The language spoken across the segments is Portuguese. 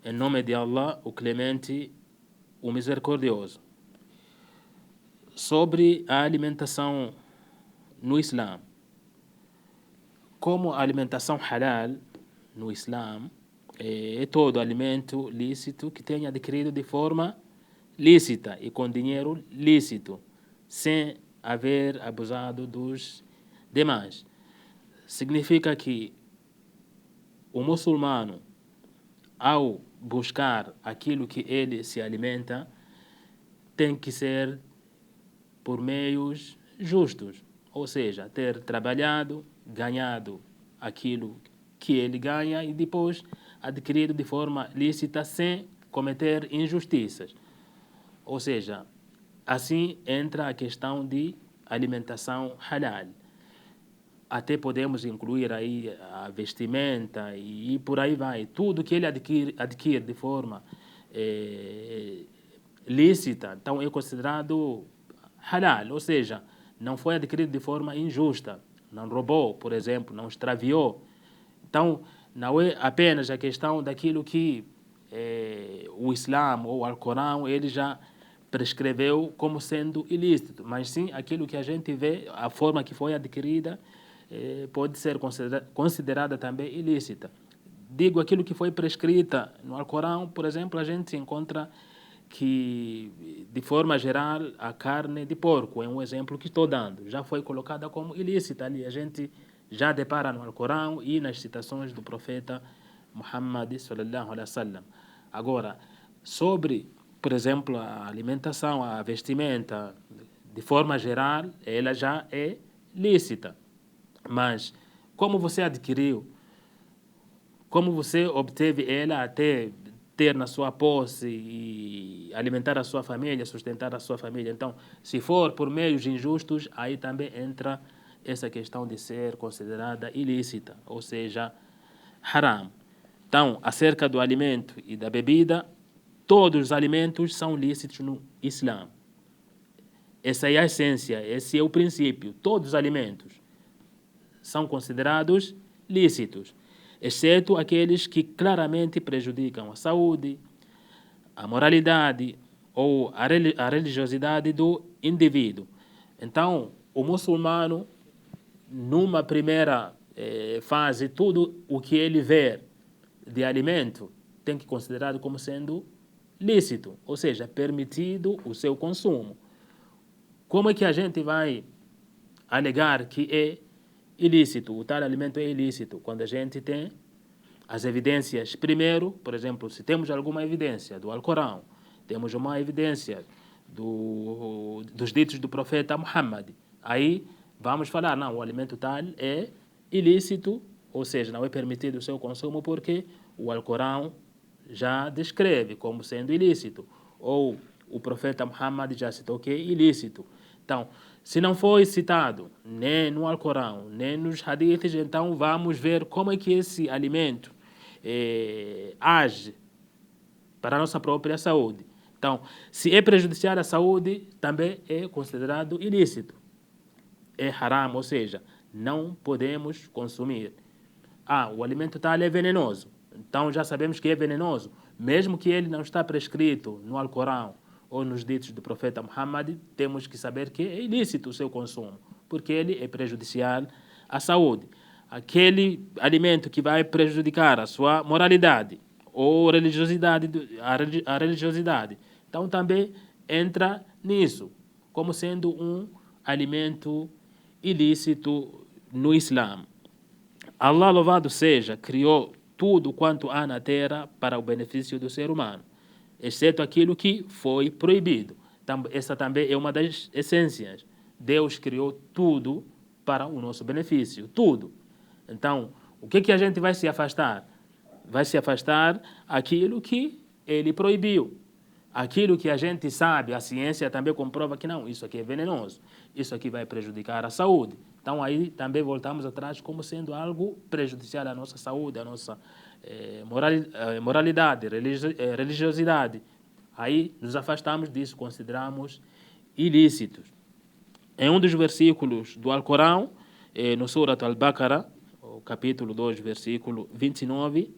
Em nome de Allah, o Clemente, o Misericordioso. Sobre a alimentação no Islã. Como a alimentação halal no Islã é todo alimento lícito que tenha adquirido de forma lícita e com dinheiro lícito, sem haver abusado dos demais. Significa que o muçulmano, ao buscar aquilo que ele se alimenta, tem que ser por meios justos, ou seja, ter trabalhado, ganhado aquilo que ele ganha e depois adquirido de forma lícita sem cometer injustiças. Ou seja, assim entra a questão de alimentação halal. Até podemos incluir aí a vestimenta e por aí vai. Tudo que ele adquire de forma lícita, então é considerado halal, ou seja, não foi adquirido de forma injusta, não roubou, por exemplo, não extraviou. Então, não é apenas a questão daquilo que o Islã ou o Alcorão ele já prescreveu como sendo ilícito, mas sim aquilo que a gente vê, a forma que foi adquirida, pode ser considerada também ilícita. Digo aquilo que foi prescrita no Alcorão, por exemplo, a gente encontra que, de forma geral, a carne de porco, é um exemplo que estou dando, já foi colocada como ilícita ali. A gente já depara no Alcorão e nas citações do profeta Muhammad sallallahu alaihi wasallam. Agora, sobre, por exemplo, a alimentação, a vestimenta, de forma geral, ela já é lícita. Mas como você adquiriu, como você obteve ela até ter na sua posse e alimentar a sua família, sustentar a sua família. Então, se for por meios injustos, aí também entra essa questão de ser considerada ilícita, ou seja, haram. Então, acerca do alimento e da bebida, todos os alimentos são lícitos no Islã. Essa é a essência, esse é o princípio. Todos os alimentos são considerados lícitos, exceto aqueles que claramente prejudicam a saúde, a moralidade ou a religiosidade do indivíduo. Então, o muçulmano, numa primeira fase, tudo o que ele vê de alimento tem que considerar como sendo lícito, ou seja, permitido o seu consumo. Como é que a gente vai alegar que é ilícito, o tal alimento é ilícito, quando a gente tem as evidências? Primeiro, por exemplo, se temos alguma evidência do Alcorão, temos uma evidência dos ditos do profeta Muhammad, aí vamos falar, não, o alimento tal é ilícito, ou seja, não é permitido o seu consumo porque o Alcorão já descreve como sendo ilícito, ou o profeta Muhammad já citou que é ilícito. Então, se não foi citado nem no Alcorão, nem nos hadiths, então vamos ver como é que esse alimento age para a nossa própria saúde. Então, se é prejudicial à saúde, também é considerado ilícito. É haram, ou seja, não podemos consumir. O alimento tal é venenoso. Então já sabemos que é venenoso. Mesmo que ele não está prescrito no Alcorão ou nos ditos do profeta Muhammad, temos que saber que é ilícito o seu consumo, porque ele é prejudicial à saúde. Aquele alimento que vai prejudicar a sua moralidade ou a religiosidade, então também entra nisso, como sendo um alimento ilícito no Islã. Allah, louvado seja, criou tudo quanto há na terra para o benefício do ser humano, exceto aquilo que foi proibido. Essa também é uma das essências. Deus criou tudo para o nosso benefício, tudo. Então, o que a gente vai se afastar? Vai se afastar aquilo que ele proibiu. Aquilo que a gente sabe, a ciência também comprova que não, isso aqui é venenoso, isso aqui vai prejudicar a saúde. Então aí também voltamos atrás como sendo algo prejudicial à nossa saúde, à nossa moralidade, religiosidade. Aí nos afastamos disso, consideramos ilícitos. Em um dos versículos do Alcorão, no Surat Al-Baqarah, o capítulo 2, versículo 29,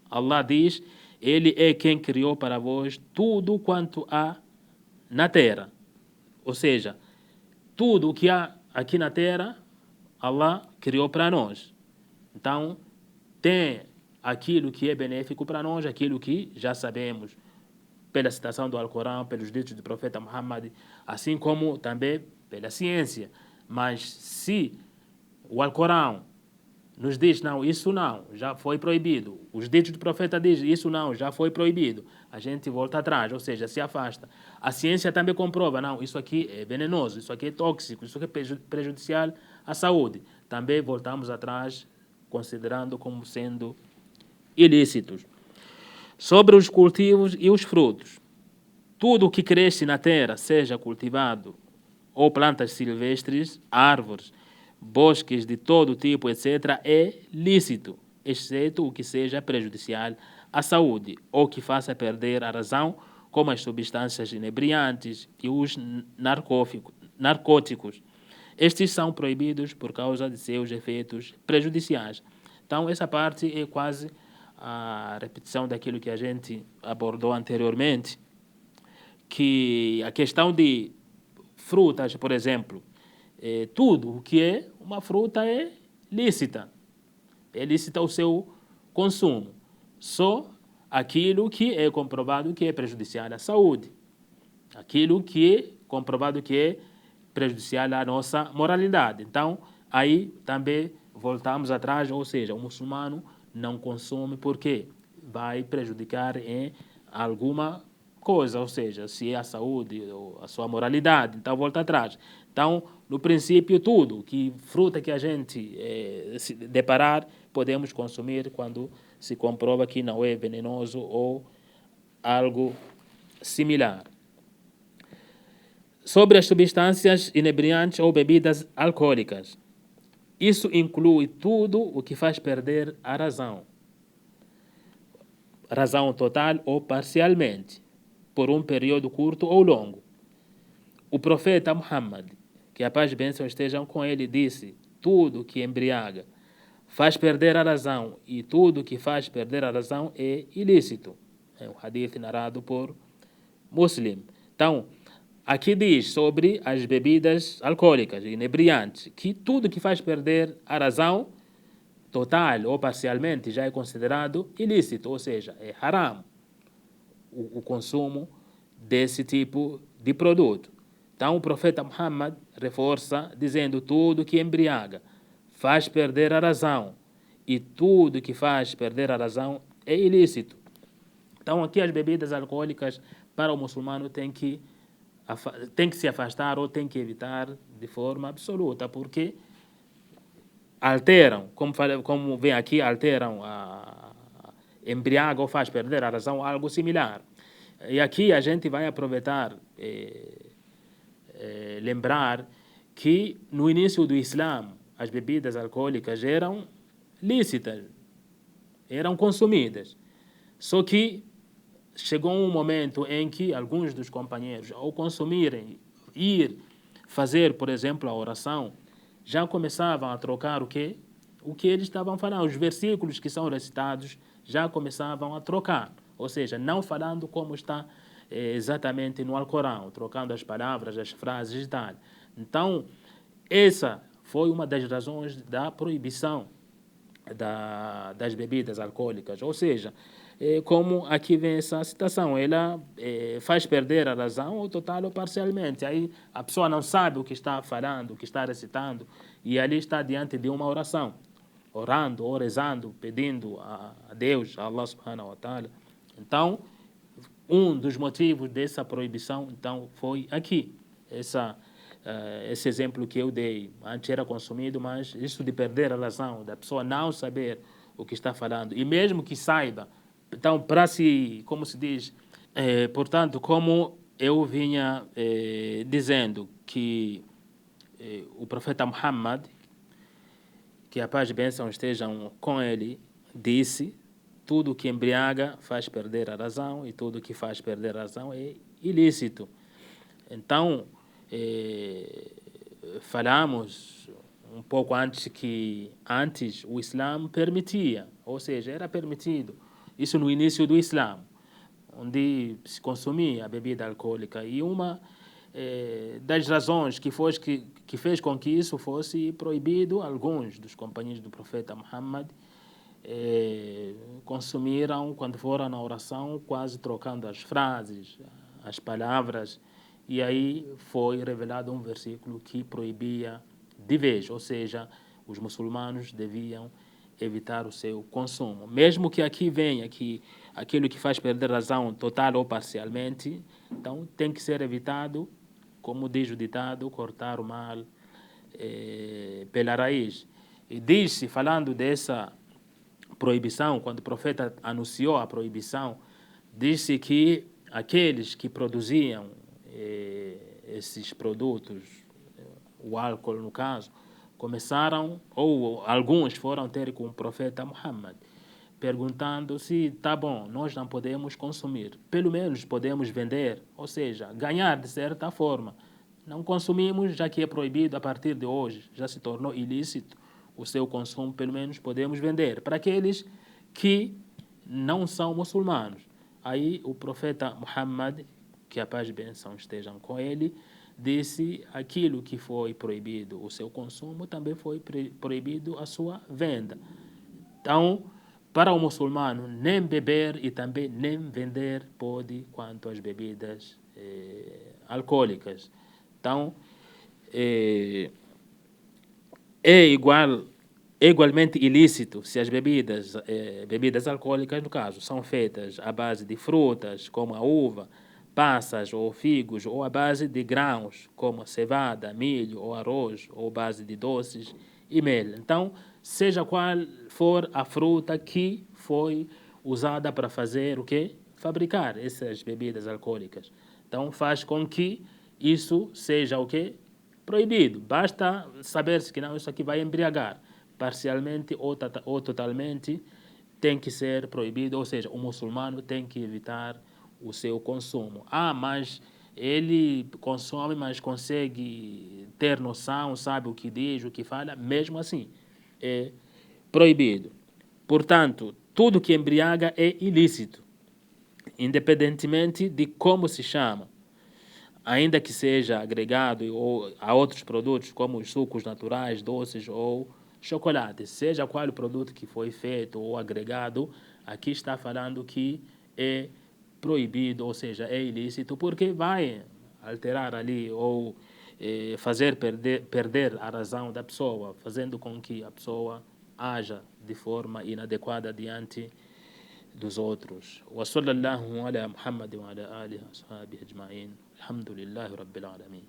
Allah diz: Ele é quem criou para vós tudo quanto há na terra. Ou seja, tudo o que há aqui na terra, Allah criou para nós. Então, tem aquilo que é benéfico para nós, aquilo que já sabemos pela citação do Alcorão, pelos ditos do profeta Muhammad, assim como também pela ciência. Mas se o Alcorão nos diz, não, isso não, já foi proibido. Os ditos do profeta dizem, isso não, já foi proibido. A gente volta atrás, ou seja, se afasta. A ciência também comprova, não, isso aqui é venenoso, isso aqui é tóxico, isso aqui é prejudicial à saúde. Também voltamos atrás, considerando como sendo ilícitos. Sobre os cultivos e os frutos. Tudo o que cresce na terra, seja cultivado ou plantas silvestres, árvores, bosques de todo tipo, etc., é lícito, exceto o que seja prejudicial à saúde ou que faça perder a razão, como as substâncias inebriantes e os narcóticos. Estes são proibidos por causa de seus efeitos prejudiciais. Então, essa parte é quase a repetição daquilo que a gente abordou anteriormente, que a questão de frutas, por exemplo, tudo o que é uma fruta é lícita o seu consumo. Só aquilo que é comprovado que é prejudicial à saúde, aquilo que é comprovado que é prejudicial à nossa moralidade. Então, aí também voltamos atrás, ou seja, o muçulmano não consome porque vai prejudicar em alguma coisa, ou seja, se é a saúde ou a sua moralidade, então volta atrás. Então, no princípio, tudo, que fruta que a gente se deparar, podemos consumir quando se comprova que não é venenoso ou algo similar. Sobre as substâncias inebriantes ou bebidas alcoólicas. Isso inclui tudo o que faz perder a razão total ou parcialmente, por um período curto ou longo. O profeta Muhammad, que a paz e bênção estejam com ele, disse: tudo que embriaga faz perder a razão e tudo que faz perder a razão é ilícito. É um hadith narrado por Muslim. Então, aqui diz sobre as bebidas alcoólicas, inebriantes, que tudo que faz perder a razão total ou parcialmente já é considerado ilícito, ou seja, é haram o consumo desse tipo de produto. Então o profeta Muhammad reforça dizendo: tudo que embriaga faz perder a razão e tudo que faz perder a razão é ilícito. Então aqui as bebidas alcoólicas para o muçulmano tem que se afastar ou tem que evitar de forma absoluta, porque alteram, como vem aqui, alteram embriaga ou faz perder a razão, algo similar. E aqui a gente vai aproveitar, lembrar que no início do Islã as bebidas alcoólicas eram lícitas, eram consumidas. Só que chegou um momento em que alguns dos companheiros, ao consumirem, ir fazer, por exemplo, a oração, já começavam a trocar o que eles estavam falando. Os versículos que são recitados já começavam a trocar. Ou seja, não falando como está exatamente no Alcorão, trocando as palavras, as frases e tal. Então, essa foi uma das razões da proibição das bebidas alcoólicas. Ou seja, como aqui vem essa citação, ela faz perder a razão ou total ou parcialmente. Aí a pessoa não sabe o que está falando, o que está recitando, e ali está diante de uma oração, orando ou rezando, pedindo a Deus, a Allah subhanahu wa ta'ala. Então, um dos motivos dessa proibição, então, foi aqui, esse exemplo que eu dei. Antes era consumido, mas isso de perder a razão, da pessoa não saber o que está falando, e mesmo que saiba, então, para se, como se diz, portanto, como eu vinha dizendo que o profeta Muhammad, que a paz e bênção estejam com ele, disse: tudo que embriaga faz perder a razão e tudo que faz perder a razão é ilícito. Então, falamos um pouco antes que antes o Islã permitia, ou seja, era permitido Isso no início do Islã, onde se consumia a bebida alcoólica. E uma das razões que fez com que isso fosse proibido, alguns dos companheiros do profeta Muhammad consumiram, quando foram na oração, quase trocando as frases, as palavras, e aí foi revelado um versículo que proibia de vez, ou seja, os muçulmanos deviam evitar o seu consumo. Mesmo que aqui venha que aquilo que faz perder razão total ou parcialmente, então tem que ser evitado, como diz o ditado, cortar o mal pela raiz. E diz-se, falando dessa proibição, quando o profeta anunciou a proibição, disse que aqueles que produziam esses produtos, o álcool no caso, começaram, ou alguns foram ter com o profeta Muhammad, perguntando se tá bom, nós não podemos consumir, pelo menos podemos vender, ou seja, ganhar de certa forma. Não consumimos, já que é proibido a partir de hoje, já se tornou ilícito o seu consumo, pelo menos podemos vender para aqueles que não são muçulmanos. Aí o profeta Muhammad, que a paz e bênção estejam com ele, disse aquilo que foi proibido o seu consumo, também foi proibido a sua venda. Então, para o muçulmano, nem beber e também nem vender pode quanto às bebidas alcoólicas. Então, é igualmente ilícito se as bebidas alcoólicas, no caso, são feitas à base de frutas, como a uva, passas ou figos, ou à base de grãos, como a cevada, milho ou arroz, ou base de doces e mel. Então, seja qual for a fruta que foi usada para fazer o quê? Fabricar essas bebidas alcoólicas. Então, faz com que isso seja o quê? Proibido. Basta saber-se que não, isso aqui vai embriagar. Parcialmente ou totalmente tem que ser proibido, ou seja, o muçulmano tem que evitar o seu consumo. Mas ele consome, mas consegue ter noção, sabe o que diz, o que fala, mesmo assim é proibido. Portanto, tudo que embriaga é ilícito, independentemente de como se chama, ainda que seja agregado a outros produtos como os sucos naturais, doces ou chocolate, seja qual o produto que foi feito ou agregado, aqui está falando que é proibido, ou seja, é ilícito, porque vai alterar ali ou fazer perder a razão da pessoa, fazendo com que a pessoa haja de forma inadequada diante dos outros. Wa sallallahu ala Muhammad wa ala alihi wa sahbihi ajma'in. Alhamdulillahi rabbil alamin.